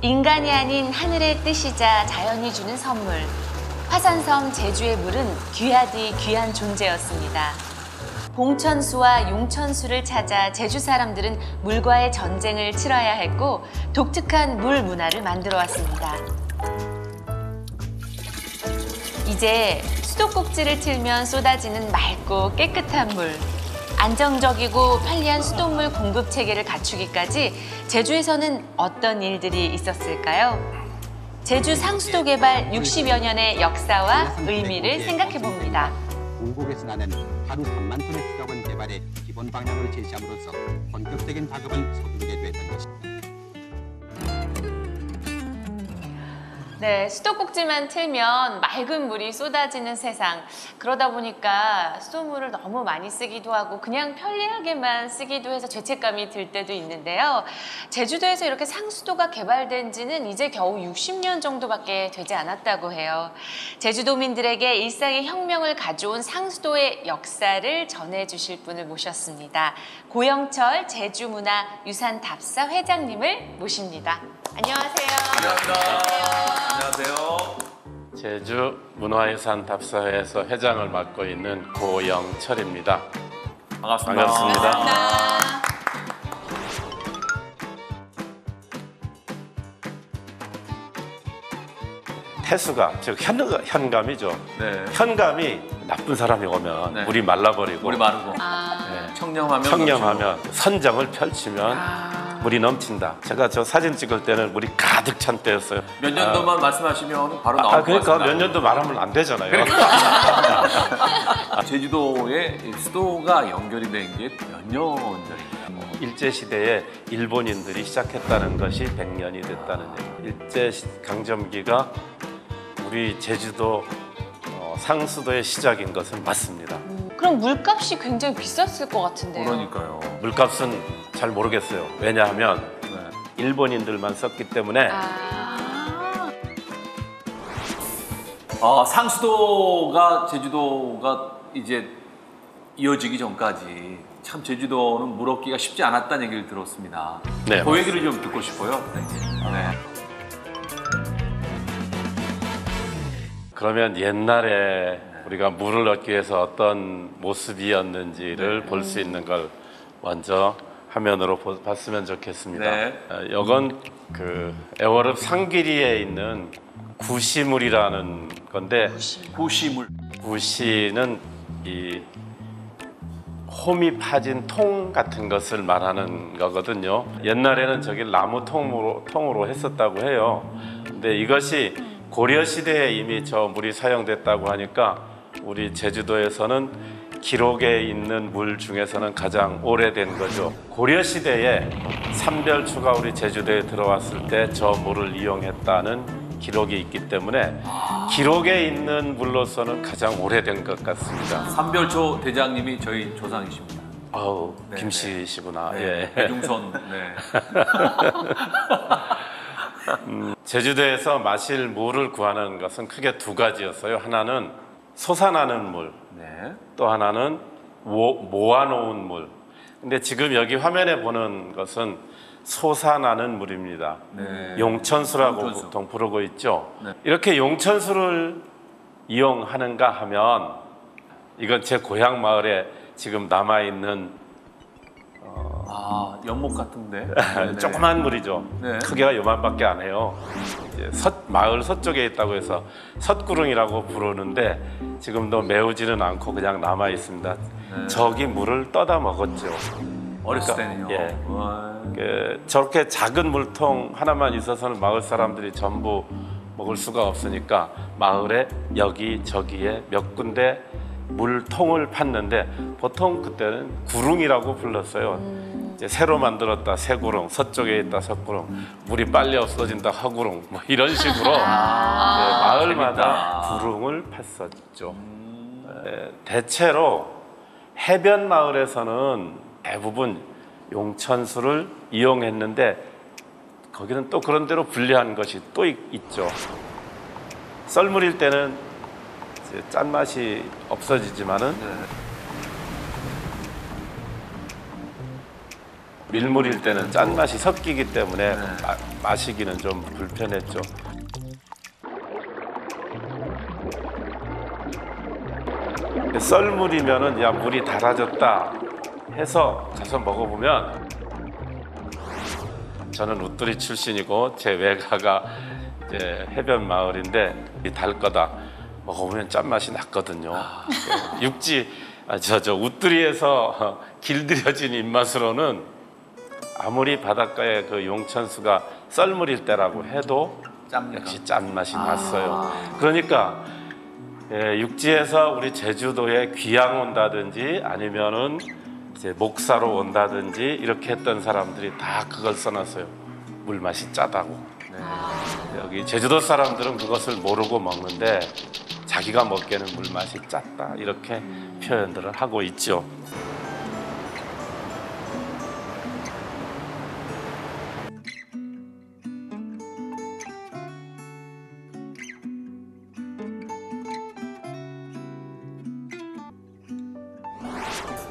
인간이 아닌 하늘의 뜻이자 자연이 주는 선물. 화산섬 제주의 물은 귀하디 귀한 존재였습니다. 봉천수와 용천수를 찾아 제주 사람들은 물과의 전쟁을 치러야 했고 독특한 물 문화를 만들어 왔습니다. 이제 수도꼭지를 틀면 쏟아지는 맑고 깨끗한 물. 안정적이고 편리한 수돗물 공급 체계를 갖추기까지 제주에서는 어떤 일들이 있었을까요? 제주 상수도 개발 60여 년의 역사와 의미를 생각해 봅니다. 공국에서 나는 하루 3만 톤의 수자원 개발의 기본 방향을 제시함으로써 본격적인 작업을 서두르게 됐던 것입니다. 네, 수도꼭지만 틀면 맑은 물이 쏟아지는 세상. 그러다 보니까 수돗물을 너무 많이 쓰기도 하고 그냥 편리하게만 쓰기도 해서 죄책감이 들 때도 있는데요. 제주도에서 이렇게 상수도가 개발된 지는 이제 겨우 60년 정도밖에 되지 않았다고 해요. 제주도민들에게 일상의 혁명을 가져온 상수도의 역사를 전해주실 분을 모셨습니다. 고영철 제주문화유산답사 회장님을 모십니다. 안녕하세요. 안녕하세요. 안녕하세요. 제주 문화유산답사회에서 회장을 맡고 있는 고영철입니다. 반갑습니다. 반갑습니다. 태수가 즉 현감이죠. 네. 현감이 나쁜 사람이 오면 네. 물이 말라버리고 물이 마르고 네. 청렴하면 선정을 펼치면 물이 넘친다. 제가 저 사진 찍을 때는 물이 가득 찬 때였어요. 몇 년도만 말씀하시면 바로 나올 것 그러니까 같습니다. 몇 년도 말하면 안 되잖아요. 제주도에 수도가 연결이 된 게 몇 년 전인가요? 일제시대에 일본인들이 시작했다는 것이 100년이 됐다는 얘기예요. 일제강점기가 우리 제주도 상수도의 시작인 것은 맞습니다. 그럼 물값이 굉장히 비쌌을 것 같은데요. 그러니까요. 물값은 잘 모르겠어요. 왜냐하면 네. 일본인들만 썼기 때문에 상수도가 제주도가 이제 이어지기 전까지 참 제주도는 물 얻기가 쉽지 않았다는 얘기를 들었습니다. 네, 그 얘기를 좀 듣고 싶어요. 네. 그러면 옛날에 우리가 물을 얻기 위해서 어떤 모습이었는지를 볼 수 있는 걸 먼저 화면으로 봤으면 좋겠습니다. 네. 이건 그 애월읍 상기리에 있는 구시물이라는 건데 구시물. 구시는 이 홈이 파진 통 같은 것을 말하는 거거든요. 옛날에는 저기 나무 통으로 했었다고 해요. 근데 이것이 고려 시대에 이미 저 물이 사용됐다고 하니까 우리 제주도에서는 기록에 있는 물 중에서는 가장 오래된 거죠. 고려 시대에 삼별초가 우리 제주도에 들어왔을 때 저 물을 이용했다는 기록이 있기 때문에 기록에 있는 물로서는 가장 오래된 것 같습니다. 삼별초 대장님이 저희 조상이십니다. 아우, 네, 김씨시구나. 네. 예. 배중선. 네. 제주도에서 마실 물을 구하는 것은 크게 두 가지였어요. 하나는 솟아나는 물, 네. 또 하나는 모아놓은 물. 근데 지금 여기 화면에 보는 것은 솟아나는 물입니다. 네. 용천수라고 용천수. 보통 부르고 있죠. 네. 이렇게 용천수를 이용하는가 하면 이건 제 고향 마을에 지금 남아있는 연못 같은데. 조그만 물이죠. 네. 크기가 요만밖에 안 해요. 이제 마을 서쪽에 있다고 해서 섰구릉이라고 부르는데 지금도 메우지는 않고 그냥 남아 있습니다. 네. 저기 물을 떠다 먹었죠. 어렸을 그러니까, 때는요. 예. 저렇게 작은 물통 하나만 있어서는 마을 사람들이 전부 먹을 수가 없으니까 마을에 여기저기에 몇 군데 물통을 팠는데 보통 그때는 구릉이라고 불렀어요. 이제 새로 만들었다 새구릉, 서쪽에 있다 서구릉, 물이 빨리 없어진다 허구릉, 뭐 이런 식으로 마을마다 재밌다. 구릉을 팠었죠. 대체로 해변 마을에서는 대부분 용천수를 이용했는데 거기는 또 그런 대로 불리한 것이 또 있죠. 썰물일 때는 이제 짠맛이 없어지지만은 밀물일 때는 짠맛이 섞이기 때문에 마시기는 좀 불편했죠. 썰물이면은 야 물이 달아졌다 해서 가서 먹어보면, 저는 웃두리 출신이고 제 외가가 이제 해변 마을인데 달 거다 먹어보면 짠맛이 났거든요. 웃두리에서 길들여진 입맛으로는 아무리 바닷가에 그 용천수가 썰물일 때라고 해도 역시 짠맛이 났어요. 그러니까 육지에서 우리 제주도에 귀향 온다든지 아니면은 이제 목사로 온다든지 이렇게 했던 사람들이 다 그걸 써놨어요. 물맛이 짜다고. 여기 제주도 사람들은 그것을 모르고 먹는데 자기가 먹기에는 물맛이 짰다 이렇게 표현들을 하고 있죠.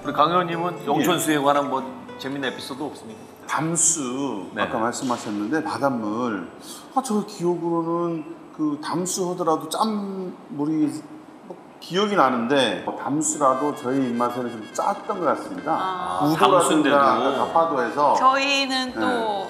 우리 강 의원님은 용천수에 관한 뭐 재밌는 에피소드 없습니까? 담수 네. 아까 말씀하셨는데 바닷물 저 기억으로는 그 담수 하더라도 짠물이 기억이 나는데 담수라도 저희 입맛에는 좀 짰던 것 같습니다. 담수인데도. 우도라든가 가파도에서 저희는 또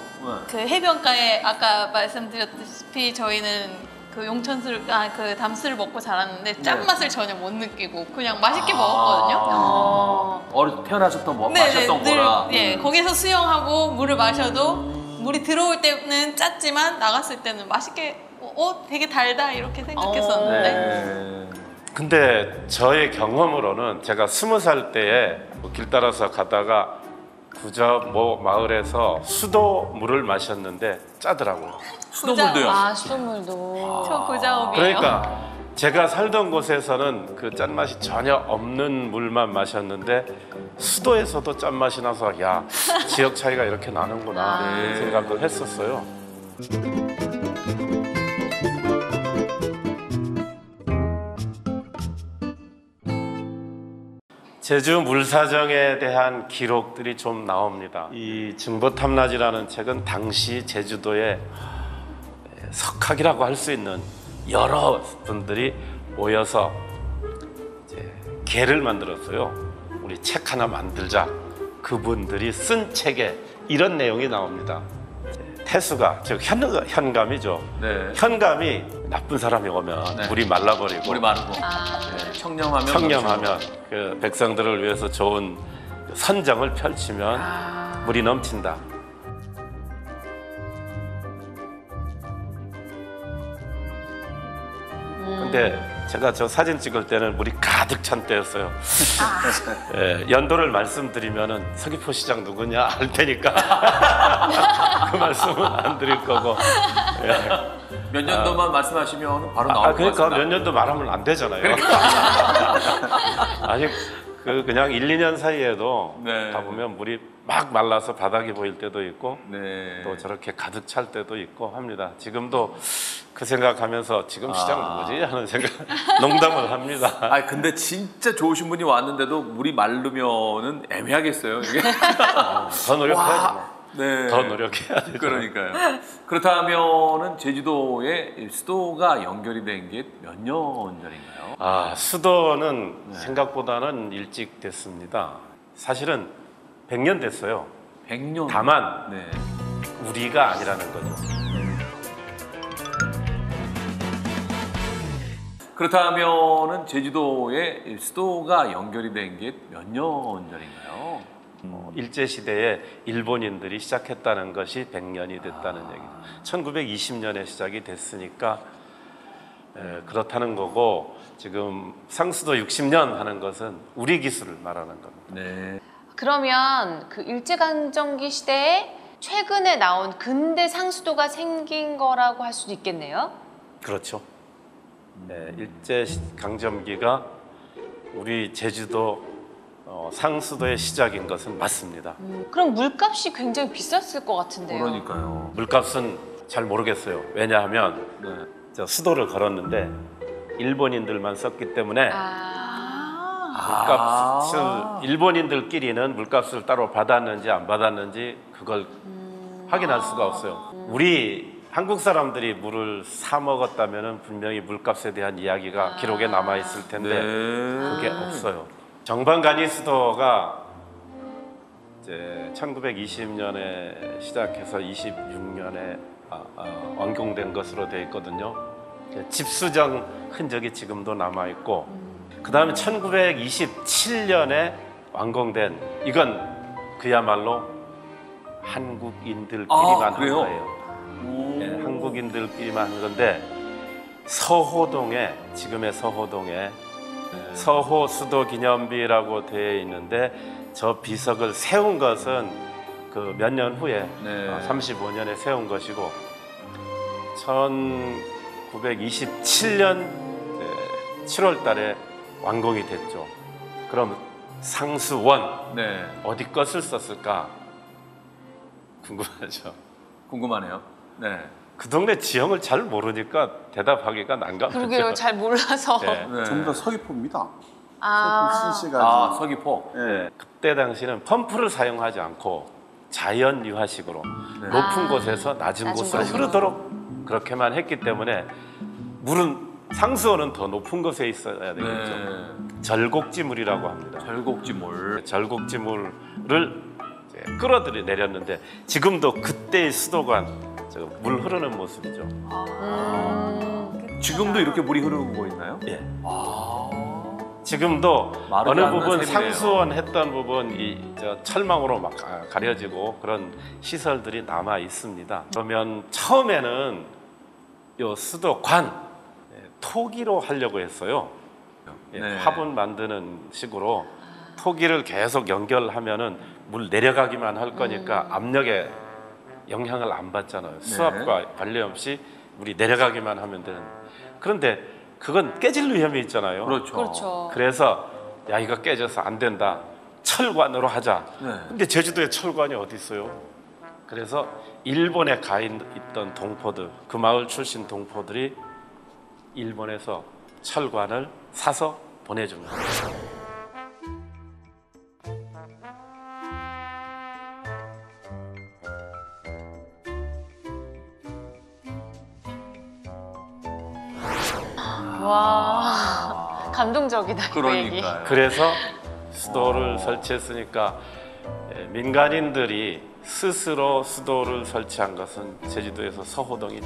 그 해변가에 아까 말씀드렸다시피 저희는 그 용천수를 그 담수를 먹고 자랐는데 짠맛을 전혀 못 느끼고 그냥 맛있게 먹었거든요. 태어나서부터 마셨던 거라. 거기서 수영하고 물을 마셔도 물이 들어올 때는 짰지만 나갔을 때는 맛있게 되게 달다 이렇게 생각했었는데 근데 저의 경험으로는 제가 20살 때에 길 따라서 가다가 그저 마을에서 수도물을 마셨는데 짜더라고요. 수돗물도요? 수돗물도. 저 부자업이에요. 그러니까 제가 살던 곳에서는 그 짠맛이 전혀 없는 물만 마셨는데 수도에서도 짠맛이 나서 야, 지역 차이가 이렇게 나는구나 생각을 했었어요. 제주 물사정에 대한 기록들이 좀 나옵니다. 이 증보탐라지라는 책은 당시 제주도의 석학이라고 할 수 있는 여러 분들이 모여서 이제 개를 만들었어요. 우리 책 하나 만들자. 그분들이 쓴 책에 이런 내용이 나옵니다. 태수가 즉 현감이죠. 네. 현감이 나쁜 사람이 오면 물이 말라버리고 물이 마르고 청렴하면 그 백성들을 위해서 좋은 선정을 펼치면 물이 넘친다. 근데 제가 저 사진 찍을 때는 물이 가득 찬 때였어요. 연도를 말씀드리면은 서귀포 시장 누구냐 할 테니까 그 말씀은 안 드릴 거고. 몇 년도만 말씀하시면 바로 나올 것 그러니까 같습니다. 몇 년도 말하면 안 되잖아요. 아니 그냥 1, 2년 사이에도 가보면 물이 막 말라서 바닥이 보일 때도 있고 또 저렇게 가득 찰 때도 있고 합니다. 지금도 그 생각하면서 지금 시장 누구지 하는 생각 농담을 합니다. 근데 진짜 좋으신 분이 왔는데도 물이 마르면은 애매하겠어요. 이게 더 노력해야죠. 네. 더 노력해야 되죠. 그러니까요. 그렇다면은 제주도에 수도가 연결이 된 게 몇 년 전인가요? 수도는 생각보다는 일찍 됐습니다. 사실은 100년 됐어요. 100년. 다만 우리가 아니라는 거죠. 그렇다면은 제주도에 수도가 연결이 된 게 몇 년 전인가요? 일제시대에 일본인들이 시작했다는 것이 100년이 됐다는 얘기죠. 1920년에 시작이 됐으니까 그렇다는 거고, 지금 상수도 60년 하는 것은 우리 기술을 말하는 겁니다. 네. 그러면 그 일제강점기 시대에 최근에 나온 근대 상수도가 생긴 거라고 할 수도 있겠네요. 그렇죠. 일제 강점기가 우리 제주도 상수도의 시작인 것은 맞습니다. 그럼 물값이 굉장히 비쌌을 것 같은데요. 그러니까요. 물값은 잘 모르겠어요. 왜냐하면 네. 저 수도를 걸었는데 일본인들만 썼기 때문에 물값을 일본인들끼리는 물값을 따로 받았는지 안 받았는지 그걸 확인할 수가 없어요. 우리 한국 사람들이 물을 사 먹었다면 분명히 물값에 대한 이야기가 기록에 남아 있을 텐데 그게 없어요. 정반간이 수도가 이제 1920년에 시작해서 26년에 완공된 것으로 되어 있거든요. 집수정 흔적이 지금도 남아 있고, 그 다음에 1927년에 완공된 이건 그야말로 한국인들끼리만 한 그래요? 거예요. 예, 한국인들끼리만 한 건데 서호동에 지금의 서호동에 서호 수도 기념비라고 되어 있는데 저 비석을 세운 것은 그 몇 년 후에 네. 35년에 세운 것이고 1927년 7월 달에 완공이 됐죠. 그럼 상수원 네. 어디 것을 썼을까 궁금하죠. 궁금하네요. 네. 그 동네 지형을 잘 모르니까 대답하기가 난감하죠. 그러게요. 잘 몰라서. 네. 네. 전부 다 서귀포입니다. 아, CC가 서귀포. 예. 그때 당시는 펌프를 사용하지 않고 자연 유화식으로 네. 높은 곳에서 낮은 낮은 곳으로 곳으로. 흐르도록 그렇게만 했기 때문에 물은 상수원은 더 높은 곳에 있어야 되겠죠. 네. 절곡지물이라고 합니다. 절곡지물. 절곡지물을 이제 끌어들여 내렸는데 지금도 그때의 수도관 물 흐르는 모습이죠. 지금도 이렇게 물이 흐르고 있나요? 예. 아. 지금도 마르지 어느 않는 부분 셈이네요. 상수원 했던 부분 철망으로 막 가려지고 그런 시설들이 남아 있습니다. 그러면 처음에는 요 수도관 토기로 하려고 했어요. 예, 네. 화분 만드는 식으로 토기를 계속 연결하면은 물 내려가기만 할 거니까 압력에 영향을 안 받잖아요. 수압과 관련 없이 물이 내려가기만 하면 되는. 그런데 그건 깨질 위험이 있잖아요. 그렇죠. 그렇죠. 그래서 야 이거 깨져서 안 된다. 철관으로 하자. 네. 근데 제주도에 철관이 어디 있어요? 그래서 일본에 가 있던 동포들, 그 마을 출신 동포들이 일본에서 철관을 사서 보내줍니다. 와, 감동적이다 이 얘기. 그러니까요. 그래서 수도를 설치했으니까 민간인들이 스스로 수도를 설치한 것은 제주도에서 서호동이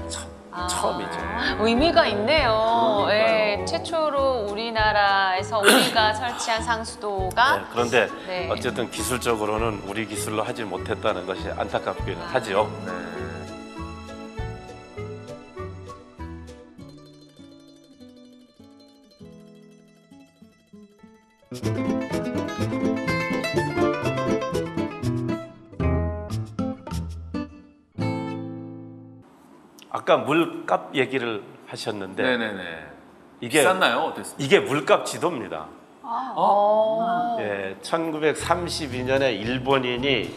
처음이죠. 의미가 있네요. 그러니까요. 예, 최초로 우리나라에서 우리가 설치한 상수도가 네, 그런데 네. 어쨌든 기술적으로는 우리 기술로 하지 못했다는 것이 안타깝기는 하지요. 네. 아까 물값 얘기를 하셨는데 네네네. 이게 비쌌나요? 어땠습니까? 이게 물값 지도입니다. 어. 예, 1932년에 일본인이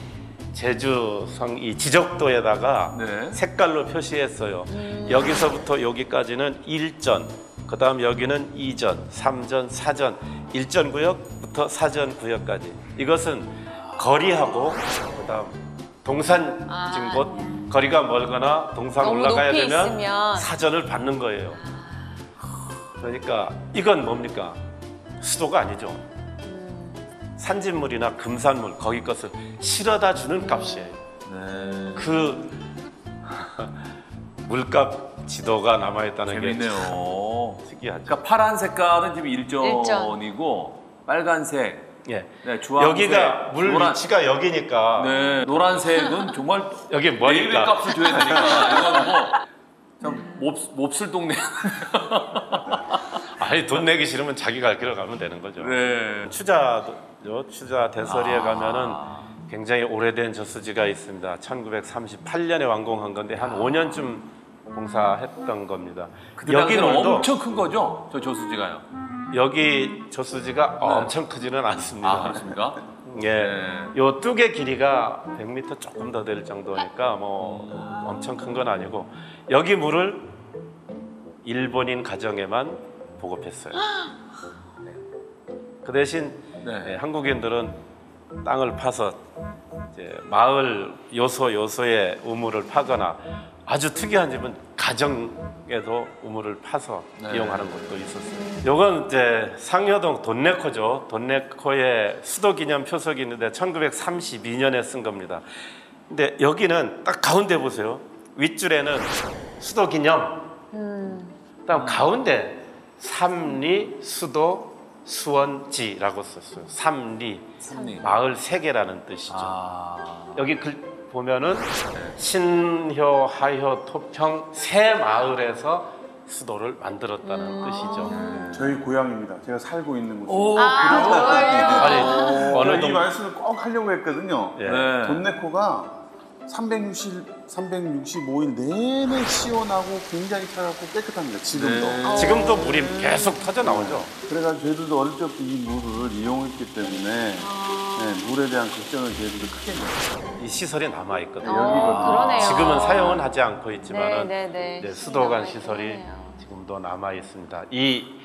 제주성 이 지적도에다가 네. 색깔로 표시했어요. 여기서부터 여기까지는 1전, 그다음 여기는 2전, 3전, 4전, 1전 구역부터 4전 구역까지. 이것은 거리하고 그다음 동산진 곳 거리가 멀거나 동산 너무 올라가야 높이 되면 있으면. 사전을 받는 거예요. 그러니까 이건 뭡니까? 수도가 아니죠. 산진물이나 금산물 거기 것을 실어다 주는 값이에요. 네. 그 물값 지도가 남아있다는 게 재밌네요. 특이하죠. 그러니까 파란 색깔은 지금 일전이고 빨간색, 예. 네, 주황색, 여기가 물 노란, 위치가 여기니까 네, 노란색은 정말 여기 매일 머니까 값을 줘야 되니까 이건 참 몹쓸 동네. 아니 돈 내기 싫으면 자기 갈 길을 가면 되는 거죠. 네. 추자도 추자 대서리에 가면은 굉장히 오래된 저수지가 있습니다. 1938년에 완공한 건데 한 5년쯤 공사했던 겁니다. 그때 당시에는 엄청 큰 거죠, 저 저수지가요. 여기 저수지가 엄청 크지는 않습니다. 아, 그렇습니까? 예, 요 뚝의 길이가 100m 조금 더 될 정도니까 뭐 엄청 큰 건 아니고 여기 물을 일본인 가정에만 보급했어요. 그 대신 네. 한국인들은 땅을 파서 이제 마을 요소에 우물을 파거나 아주 특이한 집은 가정에도 우물을 파서 네. 이용하는 것도 있었어요. 요건 이제 상여동 돈네코죠. 돈네코의 수도 기념 표석이 있는데 1932년에 쓴 겁니다. 근데 여기는 딱 가운데 보세요. 윗줄에는 수도 기념. 그다음 가운데 삼리 수도 수원지라고 썼어요. 삼리. 마을 세 개라는 뜻이죠. 아. 여기 글 보면은 신효, 하효, 토평 세 마을에서 수도를 만들었다는 뜻이죠. 저희 고향입니다. 제가 살고 있는 곳이. 오, 아니 어느 이 동 말씀을 꼭 하려고 했거든요. 예. 네. 돈네코가 365일 내내 시원하고 굉장히 차갑고 깨끗합니다. 지금도. 네. 지금도 물이 계속 터져 나오죠. 그래가지고 저희들도 어릴 때부터 이 물을 이용했기 때문에 네, 물에 대한 걱정을 저희들도 크게 했어요. 이 시설이 남아 있거든요. 그러네요. 지금은 사용은 하지 않고 있지만은 네. 이제 수도관 남아 시설이 있겠네요. 지금도 남아 있습니다. 이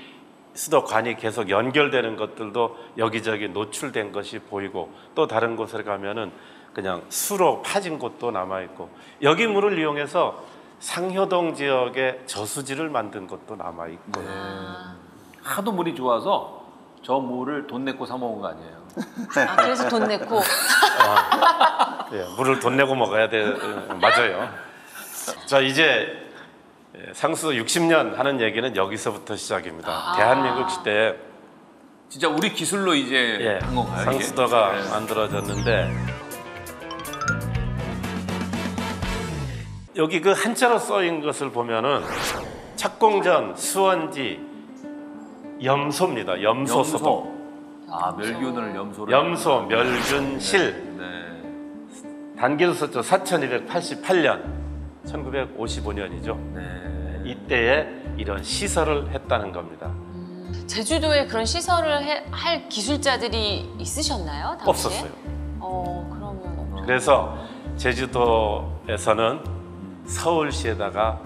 수도관이 계속 연결되는 것들도 여기저기 노출된 것이 보이고 또 다른 곳에 가면은 그냥 수로 파진 곳도 남아 있고 여기 물을 이용해서 상효동 지역에 저수지를 만든 것도 남아 있고 하도 물이 좋아서 저 물을 돈 내고 사 먹은 거 아니에요? 아, 그래서 돈 내고. 예, 물을 돈 내고 먹어야 돼. 맞아요. 자, 이제 상수 60년 하는 얘기는 여기서부터 시작입니다. 대한민국 시대에 진짜 우리 기술로 이제 한 건가요? 이게? 상수도가 네. 만들어졌는데 여기 그 한자로 써인 것을 보면은 착공전, 수원지, 염소입니다. 염소 수도. 아, 멸균을 염소를. 염소, 멸균실. 네. 단기로 썼죠. 4288년, 1955년이죠. 네. 이때에 이런 시설을 했다는 겁니다. 제주도에 그런 시설을 할 기술자들이 있으셨나요? 당시에? 없었어요. 그러면 그래서 제주도에서는 서울시에다가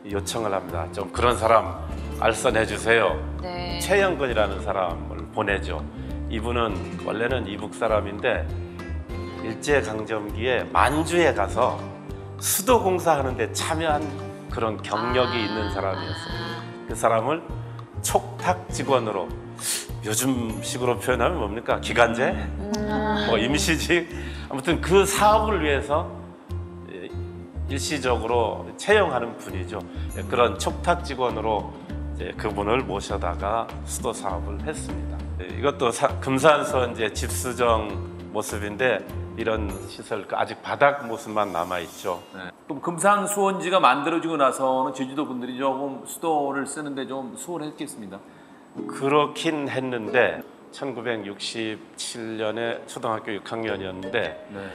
요청을 합니다. 좀 그런 사람 알선해 주세요. 네. 최영근이라는 사람을 보내죠. 이분은 원래는 이북 사람인데 일제강점기에 만주에 가서 수도 공사하는데 참여한 그런 경력이 있는 사람이었어요. 그 사람을 촉탁 직원으로 요즘식으로 표현하면 뭡니까? 기간제? 뭐 임시직? 아무튼 그 사업을 위해서 일시적으로 채용하는 분이죠. 그런 촉탁 직원으로 이제 그분을 모셔다가 수도 사업을 했습니다. 이것도 금산수원제 집수정 모습인데 이런 시설 아직 바닥 모습만 남아 있죠. 네. 그럼 금산 수원지가 만들어지고 나서는 제주도 분들이 조금 수도를 쓰는데 좀 수월했겠습니다. 그렇긴 했는데 1967년에 초등학교 6학년이었는데 네.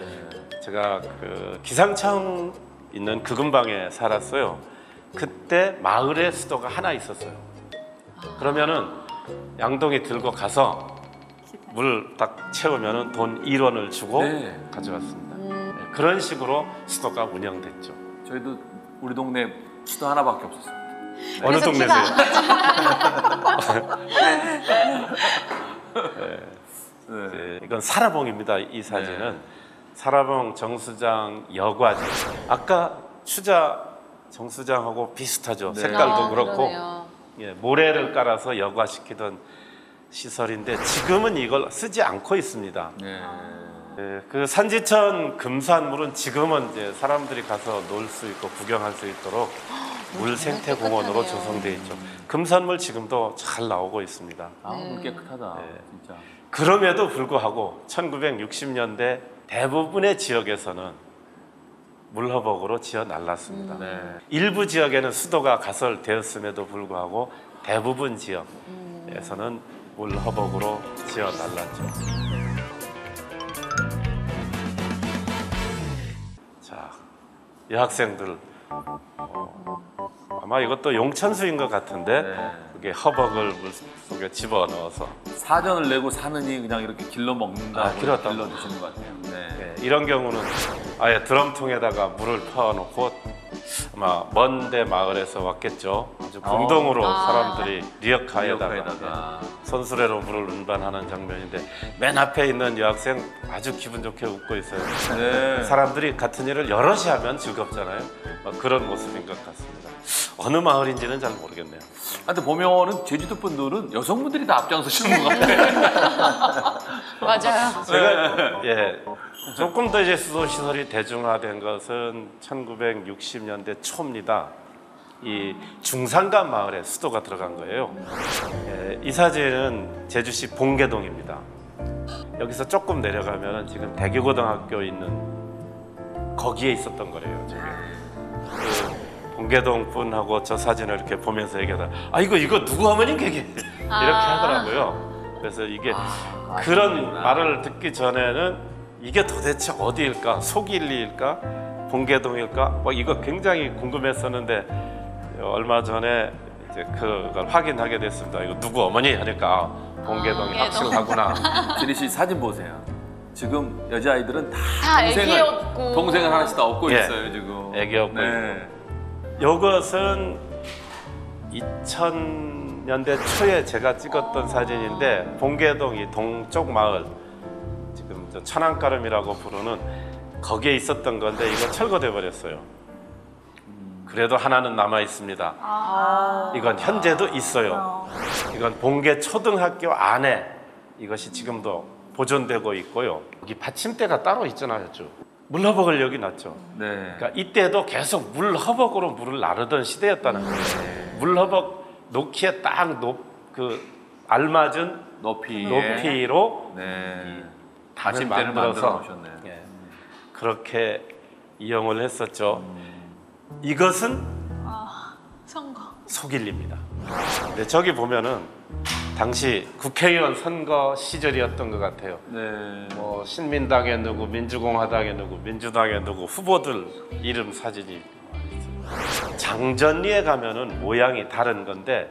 제가 그 기상청 있는 그 근방에 살았어요. 그때 마을에 수도가 하나 있었어요. 그러면은 양동이 들고 가서 물 딱 채우면은 돈 1원을 주고 네. 가져갔습니다. 네, 그런 식으로 수도가 운영됐죠. 저희도 우리 동네 수도 하나밖에 없었어요. 어느 그래서 동네세요? 네, 이건 사라봉입니다. 이 사진은 사라봉 정수장 여과지. 아까 추자 정수장하고 비슷하죠. 네. 색깔도 그렇고 그러네요. 예, 모래를 깔아서 여과시키던 시설인데 지금은 이걸 쓰지 않고 있습니다. 네. 예, 그 산지천 금산물은 지금은 이제 사람들이 가서 놀 수 있고 구경할 수 있도록 물 생태 공원으로 깨끗하네요. 조성돼 있죠. 금산물 지금도 잘 나오고 있습니다. 아, 물 깨끗하다. 네. 진짜. 그럼에도 불구하고 1960년대 대부분의 지역에서는 물허벅으로 지어 날랐습니다. 네. 일부 지역에는 수도가 가설되었음에도 불구하고 대부분 지역에서는 물허벅으로 지어 날랐죠. 자, 여학생들 아마 이것도 용천수인 것 같은데 네. 그게 허벅을 물 속에 집어넣어서 사전을 내고 사느니 그냥 이렇게 길러 먹는다. 아, 길러 드시는 것 같아요. 네. 이런 경우는 아예 드럼통에다가 물을 퍼놓고 아마 먼데 마을에서 왔겠죠. 아주 공동으로 사람들이 리어카에다가 손수레로 물을 운반하는 장면인데 맨 앞에 있는 여학생 아주 기분 좋게 웃고 있어요. 네. 사람들이 같은 일을 여럿이 하면 즐겁잖아요. 그런 모습인 것 같습니다. 어느 마을인지는 잘 모르겠네요. 근데 보면은 제주도 분들은 여성분들이 다 앞장서시는 것 같아요. 맞아요. 제가 조금 더 이제 수도 시설이 대중화된 것은 1960년대 초입니다. 이 중산간 마을에 수도가 들어간 거예요. 이 사진은 제주시 봉계동입니다. 여기서 조금 내려가면 지금 대교고등학교 있는 거기에 있었던 거래요. 저게. 그 봉계동 분하고 저 사진을 이렇게 보면서 얘기하다 이거 누구 어머니인가 이게 이렇게 하더라고요. 그래서 이게 그런 말을 듣기 전에는 이게 도대체 어디일까? 속일리일까? 봉계동일까? 뭐 이거 굉장히 궁금했었는데 얼마 전에 이제 그걸 확인하게 됐습니다. 이거 누구 어머니 하니까 봉계동이 확실하구나. 진희 씨 사진 보세요. 지금 여자아이들은 다 애기 없고 동생을 하나씩 다 업고 예. 있어요 지금. 애기 업고 이것은 2000년대 초에 제가 찍었던 사진인데 봉계동이 동쪽 마을 지금 저 천안가름이라고 부르는 거기에 있었던 건데 이거 철거돼 버렸어요. 그래도 하나는 남아 있습니다. 이건 현재도 있어요. 이건 봉계 초등학교 안에 이것이 지금도 보존되고 있고요. 여기 받침대가 따로 있잖아요. 물허벅을 여기 놨죠. 네. 그러니까 이때도 계속 물허벅으로 물을 나르던 시대였다는 거예요. 물허벅 놓기에 딱 알맞은 높이로 네. 담을 받침대를 만들어서 만들어 놓으셨네요. 그렇게 이용을 했었죠. 이것은 선거. 속일리입니다. 근데 저기 보면은 당시 국회의원 선거 시절이었던 것 같아요. 네. 뭐 신민당에 누구, 민주공화당에 누구, 민주당에 누구 후보들 이름 사진이 있어요. 장전리에 가면은 모양이 다른 건데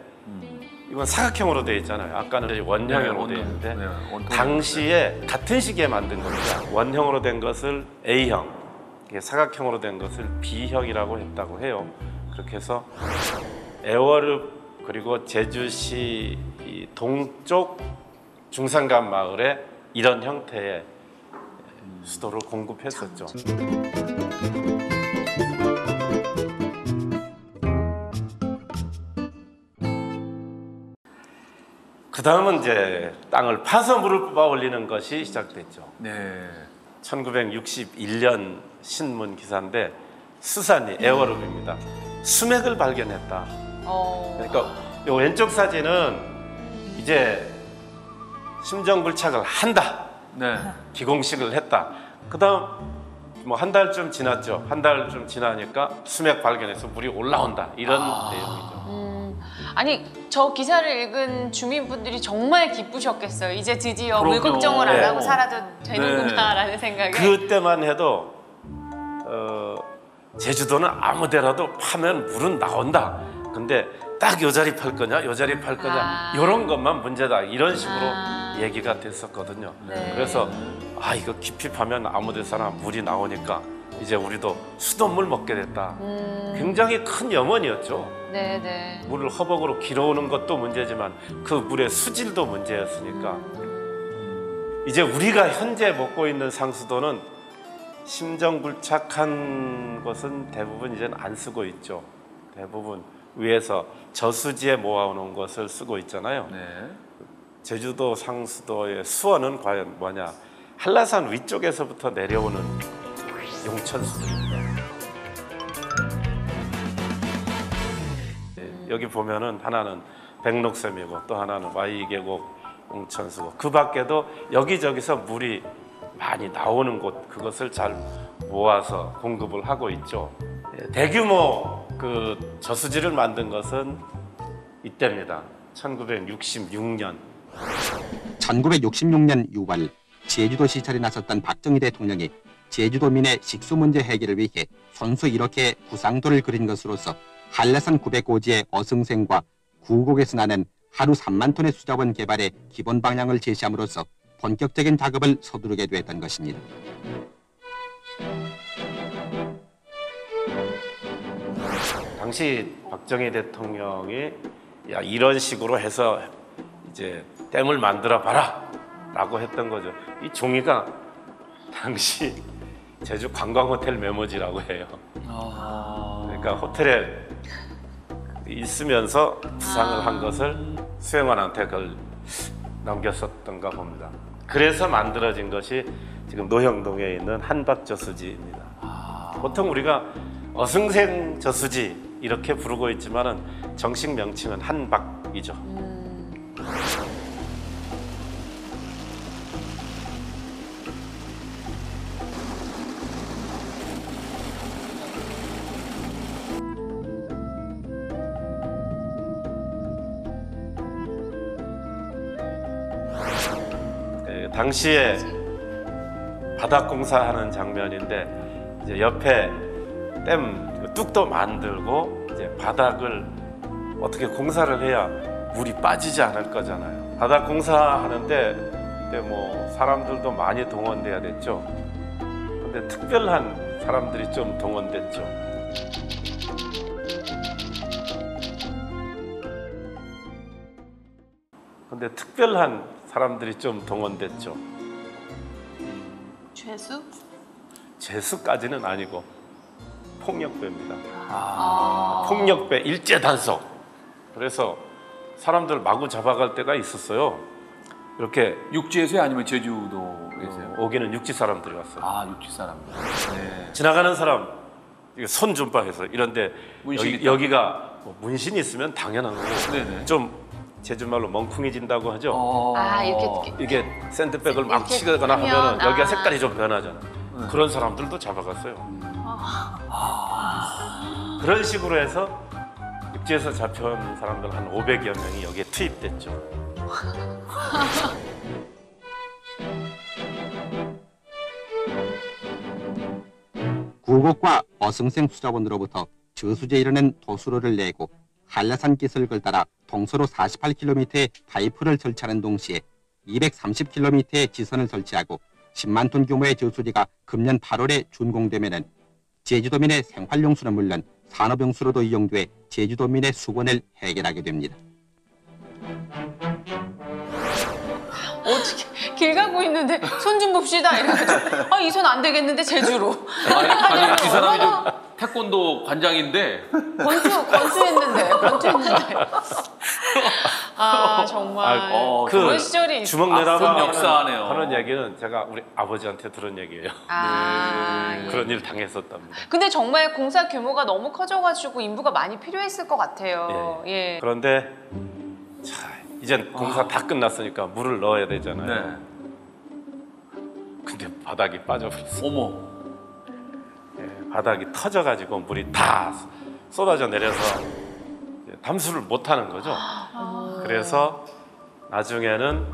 이건 사각형으로 되어 있잖아요. 아까는 원형으로 되어 있는데 당시에 같은 시기에 만든 겁니다. 원형으로 된 것을 A형, 사각형으로 된 것을 B형이라고 했다고 해요. 그렇게 해서 애월읍 그리고 제주시 이 동쪽 중산간 마을에 이런 형태의 수도를 공급했었죠. 그 다음은 이제 땅을 파서 물을 뽑아 올리는 것이 시작됐죠. 네. 1961년 신문 기사인데 수산리 애월읍입니다. 수맥을 발견했다. 그러니까 이 왼쪽 사진은 이제 심정불착을 한다. 네. 기공식을 했다. 그다음 뭐 한 달쯤 지났죠. 한 달쯤 지나니까 수맥 발견해서 물이 올라온다. 이런 내용이죠. 아니 저 기사를 읽은 주민분들이 정말 기쁘셨겠어요. 이제 드디어 물 그럼요. 걱정을 안 네. 하고 살아도 되는구나라는 생각에. 그때만 해도 제주도는 아무데라도 파면 물은 나온다. 근데 딱 요 자리 팔 거냐, 요 자리 팔 거냐 이런 것만 문제다. 이런 식으로 얘기가 됐었거든요. 네. 그래서 이거 깊이 파면 아무 데서나 물이 나오니까 이제 우리도 수돗물 먹게 됐다. 굉장히 큰 염원이었죠. 네네. 물을 허벅으로 길어오는 것도 문제지만 그 물의 수질도 문제였으니까 이제 우리가 현재 먹고 있는 상수도는 심정불착한 것은 대부분 이제는 안 쓰고 있죠. 대부분 위에서 저수지에 모아놓은 것을 쓰고 있잖아요. 네. 제주도 상수도의 수원은 과연 뭐냐? 한라산 위쪽에서부터 내려오는 용천수들입니다. 여기 보면은 하나는 백록샘이고 또 하나는 Y계곡 용천수고 그 밖에도 여기저기서 물이 많이 나오는 곳 그것을 잘 모아서 공급을 하고 있죠. 대규모 그 저수지를 만든 것은 이때입니다. 1966년. 1966년 6월 제주도 시찰에 나섰던 박정희 대통령이 제주도민의 식수 문제 해결을 위해 손수 이렇게 구상도를 그린 것으로서 한라산 900고지의 어승생과 구곡에서 나는 하루 3만 톤의 수자원 개발의 기본 방향을 제시함으로써 본격적인 작업을 서두르게 됐던 것입니다. 당시 박정희 대통령이 야 이런 식으로 해서 이제 댐을 만들어 봐라라고 했던 거죠. 이 종이가 당시 제주 관광호텔 메모지라고 해요. 그러니까 호텔에 있으면서 구상을 한 것을 수행원한테 그걸 넘겼었던가 봅니다. 그래서 만들어진 것이 지금 노형동에 있는 한박저수지입니다. 보통 우리가 어승생 저수지 이렇게 부르고 있지만은 정식 명칭은 한박이죠. 당시에 바닥 공사하는 장면인데 이제 옆에 댐 뚝도 만들고 이제 바닥을 어떻게 공사를 해야 물이 빠지지 않을 거잖아요. 바닥 공사하는데 그때 뭐 사람들도 많이 동원돼야 됐죠. 근데 특별한 사람들이 좀 동원됐죠. 근데 특별한 사람들이 좀 동원됐죠. 죄수? 재수까지는 아니고 폭력배입니다. 폭력배 일제 단속. 그래서 사람들 마구 잡아갈 때가 있었어요. 이렇게 육지에서요 아니면 제주도에서요? 오기는 육지 사람들이 왔어요. 아 육지 사람들. 네. 지나가는 사람 손 좀 봐 해서 이런데 문신 있다. 여기가 뭐 문신이 있으면 당연한 거고 네네. 좀 제주말로 멍쿵해진다고 하죠. 아, 이렇게 이게 샌드백을 막 이렇게 치거나 하면 하면, 여기가 아. 색깔이 좀 변하잖아. 그런 사람들도 잡아갔어요. 그런 식으로 해서 육지에서 잡혀온 사람들 한 500여 명이 여기에 투입됐죠. 구곡과 어승생 수자원으로부터 저수지에 이르는 도수로를 내고 한라산 기슭을 따라 동서로 48km의 파이프를 설치하는 동시에 230km의 지선을 설치하고 10만 톤 규모의 저수지가 금년 8월에 준공되면은 제주도민의 생활용수는 물론 산업용수로도 이용돼 제주도민의 수건을 해결하게 됩니다. 어떻게 길 가고 있는데 손 좀 봅시다 이래가지고 이 손 안 되겠는데 제주로 아니 이 사람이 좀 태권도 관장인데 권투했는데 아 정말 그런 시절이 주먹 앞선 내다가 역사네요. 하는 얘기는 제가 우리 아버지한테 들은 얘기예요. 예. 그런 일 당했었답니다. 근데 정말 공사 규모가 너무 커져가지고 인부가 많이 필요했을 것 같아요. 예. 그런데 자, 이젠 공사 다 끝났으니까 물을 넣어야 되잖아요. 네. 근데 바닥이 빠져버렸어요. 어머. 바닥이 터져가지고 물이 다 쏟아져 내려서 담수를 못하는 거죠. 그래서 나중에는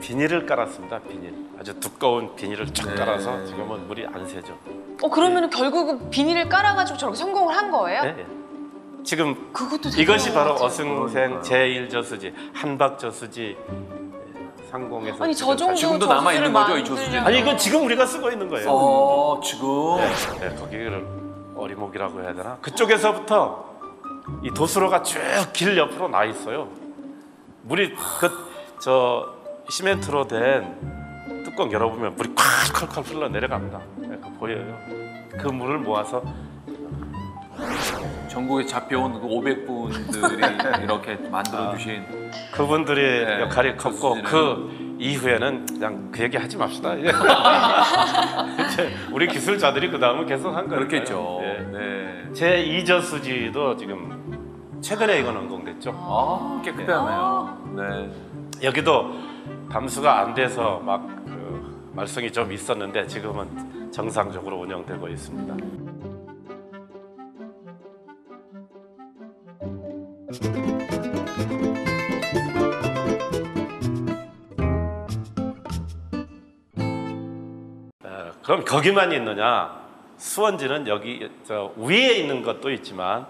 비닐을 깔았습니다. 비닐. 아주 두꺼운 비닐을 쫙 깔아서 지금은 물이 안 새죠. 그러면 결국은 비닐을 깔아가지고 저렇게 성공을 한 거예요? 네. 지금 그것도 이것이 대단한 바로 것 같아요. 어승생 제1저수지 한박저수지 상공에서 아니 저 정도 지금도 남아 있는 거죠, 이 만들려면- 저수지는? 아니 이건 지금 우리가 쓰고 있는 거예요. 지금. 네, 거기를 어리목이라고 해야 되나? 그쪽에서부터 이 도수로가 쭉 길 옆으로 나 있어요. 물이 저 시멘트로 된 뚜껑 열어보면 물이 콸콸콸 흘러 내려갑니다. 네, 그거 보여요. 그 물을 모아서 전국에 잡혀온 그 500분들이 이렇게 만들어 주신 그분들의 네, 역할이 컸고 저수지는- 그 이후에는 그냥 그 얘기 하지 맙시다. 이제 우리 기술자들이 그 다음은 계속 한 거예요. 그렇겠죠. 네. 제 2저수지도 지금 최근에 이건 완공됐죠. 깨끗하네요. 네. 여기도 담수가 안 돼서 막 그 말썽이 좀 있었는데 지금은 정상적으로 운영되고 있습니다. 그럼 거기만 있느냐? 수원지는 여기 저 위에 있는 것도 있지만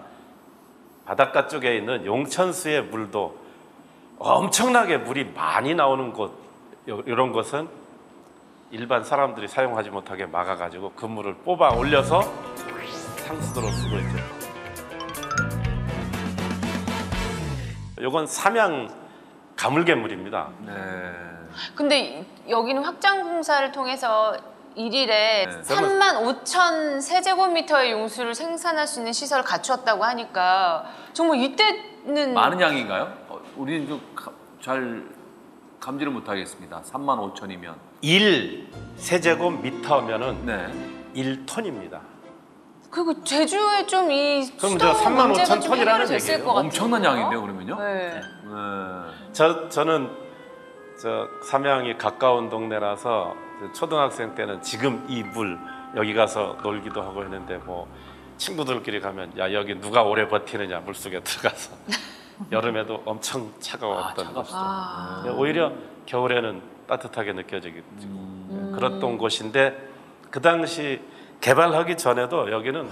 바닷가 쪽에 있는 용천수의 물도 엄청나게 물이 많이 나오는 곳, 이런 것은 일반 사람들이 사용하지 못하게 막아가지고 그 물을 뽑아 올려서 상수도로 쓰고 있죠. 이건 삼양 가물개물입니다. 네. 근데 여기는 확장 공사를 통해서 일일에 네. 35,000 세제곱미터의 용수를 생산할 수 있는 시설을 갖추었다고 하니까 정말 이때는 많은 양인가요? 우리는 좀 잘 감지를 못하겠습니다. 35,000이면. 1 세제곱미터면은 네. 1톤입니다. 그리고 제주에 좀 이 그럼 수도 저 35,000 문제가 좀 톤이라는 해결이 됐을 얘기예요. 것 같아요. 엄청난 양인데요, 그러면요? 네. 네. 저는 삼양이 가까운 동네라서 초등학생 때는 지금 이 물 여기 가서 놀기도 하고 했는데 뭐 친구들끼리 가면 야 여기 누가 오래 버티느냐 물속에 들어가서 여름에도 엄청 차가웠던 곳이죠. 아. 오히려 겨울에는 따뜻하게 느껴지기 그랬던 곳인데 그 당시 개발하기 전에도 여기는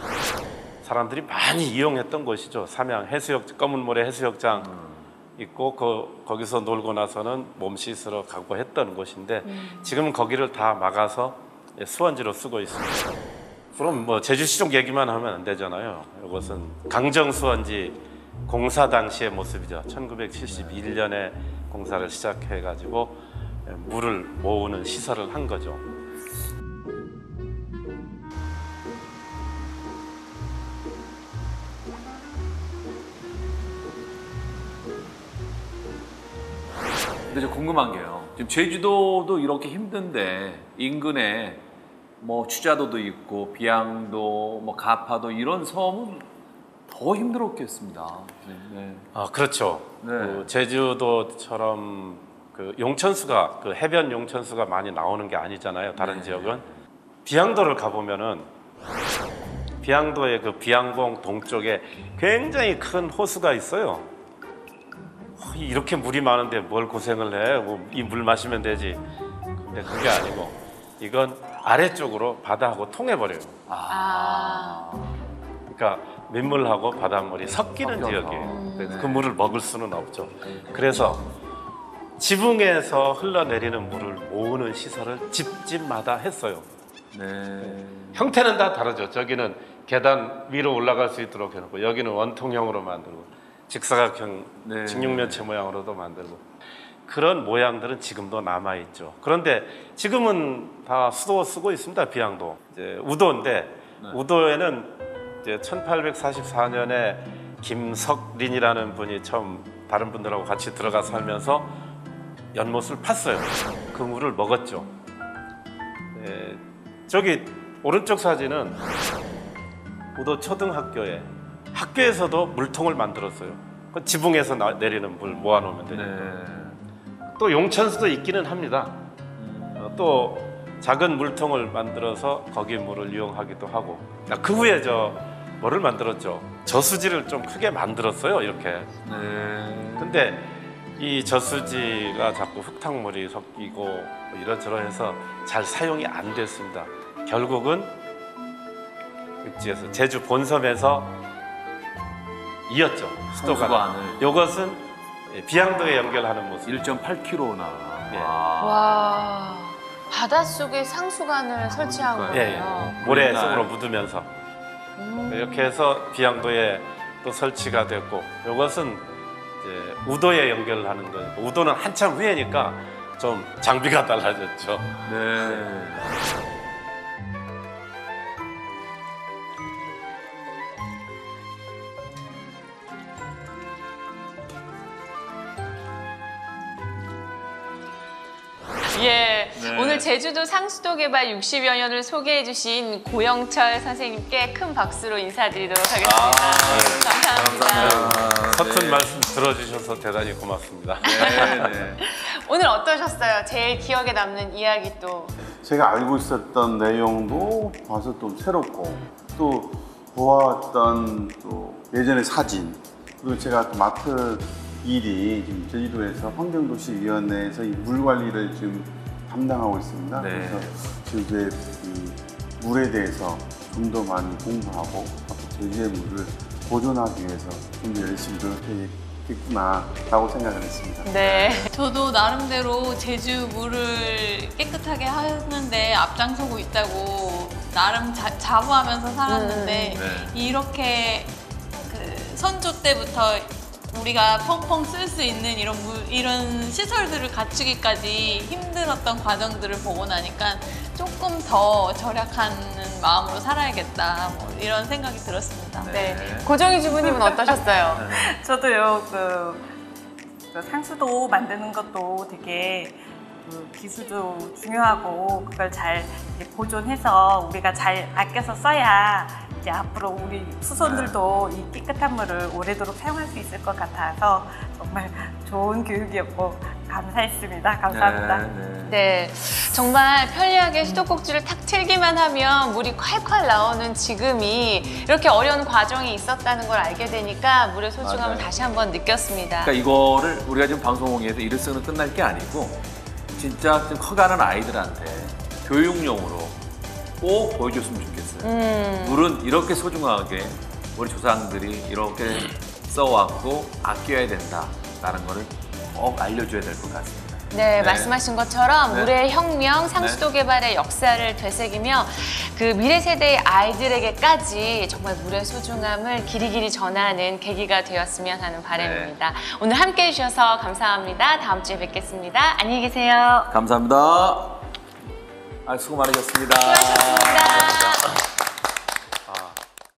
사람들이 많이 이용했던 곳이죠. 삼양 해수욕 검은모래 해수욕장 있고 거기서 놀고 나서는 몸 씻으러 가고 했던 곳인데 지금은 거기를 다 막아서 수원지로 쓰고 있습니다. 그럼 뭐 제주시종 얘기만 하면 안 되잖아요. 이것은 강정수원지 공사 당시의 모습이죠. 1971년에 공사를 시작해가지고 물을 모으는 시설을 한 거죠. 근데 저 궁금한 게요. 지금 제주도도 이렇게 힘든데 인근에 뭐 추자도도 있고 비양도, 뭐 가파도 이런 섬은 더 힘들었겠습니다. 네. 아 그렇죠. 네. 그 제주도처럼 그 용천수가 그 해변 용천수가 많이 나오는 게 아니잖아요. 다른 네. 지역은 비양도를 가보면은 비양도의 그 비양봉 동쪽에 굉장히 큰 호수가 있어요. 이렇게 물이 많은데 뭘 고생을 해? 이 물 마시면 되지. 근데 그게 아니고 이건 아래쪽으로 바다하고 통해버려요. 그러니까 민물하고 바닷물이 섞이는 섞여서. 지역이에요. 네네. 그 물을 먹을 수는 없죠. 그래서 지붕에서 흘러내리는 물을 모으는 시설을 집집마다 했어요. 네. 형태는 다 다르죠. 저기는 계단 위로 올라갈 수 있도록 해놓고 여기는 원통형으로 만들고 직사각형 네. 직육면체 모양으로도 만들고 그런 모양들은 지금도 남아있죠. 그런데 지금은 다 수도 쓰고 있습니다. 비양도 이제 우도인데 네. 우도에는 이제 1844년에 김석린이라는 분이 처음 다른 분들하고 같이 들어가 살면서 연못을 팠어요. 그 물을 먹었죠. 저기 오른쪽 사진은 우도 초등학교에 학교에서도 물통을 만들었어요. 그 지붕에서 내리는 물 모아놓으면 되니까. 네. 또 용천수도 있기는 합니다. 또 작은 물통을 만들어서 거기 물을 이용하기도 하고. 그 후에 뭐를 만들었죠? 저수지를 좀 크게 만들었어요. 이렇게. 네. 근데 이 저수지가 자꾸 흙탕물이 섞이고 이런저런해서 잘 사용이 안 됐습니다. 결국은 육지에서 제주 본섬에서 이었죠. 수도가. 성수관을. 이것은 비양도에 연결하는 모습. 1.8km나. 예. 와, 바닷속에 상수관을 설치한 그러니까요. 예, 거예요. 예. 모래 옛날. 속으로 묻으면서 이렇게 해서 비양도에 또 설치가 됐고 이것은 이제 우도에 연결하는 거니까 우도는 한참 후에니까 좀 장비가 달라졌죠. 네. 예, 네. 오늘 제주도 상수도 개발 60여 년을 소개해 주신 고영철 선생님께 큰 박수로 인사드리도록 하겠습니다. 감사합니다. 서툰 말씀 들어주셔서 대단히 고맙습니다. 네. 오늘 어떠셨어요? 제일 기억에 남는 이야기 또. 제가 알고 있었던 내용도 봐서 좀 새롭고 또 보았던 또 예전의 사진 그리고 제가 또 맡은 일이 지금 제주도에서 환경도시위원회에서 이 물 관리를 지금 담당하고 있습니다. 네. 그래서 제주의 이 물에 대해서 좀 더 많이 공부하고 앞으로 제주의 물을 보존하기 위해서 좀 열심히 노력해야겠구나라고 생각을 했습니다. 네. 저도 나름대로 제주 물을 깨끗하게 하는데 앞장서고 있다고 나름 자부하면서 살았는데 네. 이렇게 그 선조 때부터 우리가 펑펑 쓸 수 있는 이런 시설들을 갖추기까지 힘들었던 과정들을 보고 나니까 조금 더 절약하는 마음으로 살아야겠다 뭐 이런 생각이 들었습니다. 네. 고정희 주부님은 어떠셨어요? 저도요, 그 상수도 만드는 것도 되게 그 기술도 중요하고 그걸 잘 이제 보존해서 우리가 잘 아껴서 써야 이제 앞으로 우리 후손들도 이 깨끗한 물을 오래도록 사용할 수 있을 것 같아서 정말 좋은 교육이었고 감사했습니다. 감사합니다. 네, 정말 편리하게 수도꼭지를 탁 틀기만 하면 물이 콸콸 나오는 지금이 이렇게 어려운 과정이 있었다는 걸 알게 되니까 물의 소중함을 맞아요. 다시 한번 느꼈습니다. 그러니까 이거를 우리가 지금 방송에서 이를 쓰는 끝날 게 아니고 진짜 좀 커가는 아이들한테 교육용으로 꼭 보여줬으면 좋겠어요. 물은 이렇게 소중하게 우리 조상들이 이렇게 써왔고 아껴야 된다라는 거를 꼭 알려줘야 될 것 같습니다. 네, 말씀하신 것처럼 네. 물의 혁명, 상수도 개발의 역사를 되새기며 그 미래 세대의 아이들에게까지 정말 물의 소중함을 길이길이 전하는 계기가 되었으면 하는 바람입니다. 오늘 함께해 주셔서 감사합니다. 다음 주에 뵙겠습니다. 안녕히 계세요. 감사합니다. 수고 많으셨습니다. 수고하셨습니다.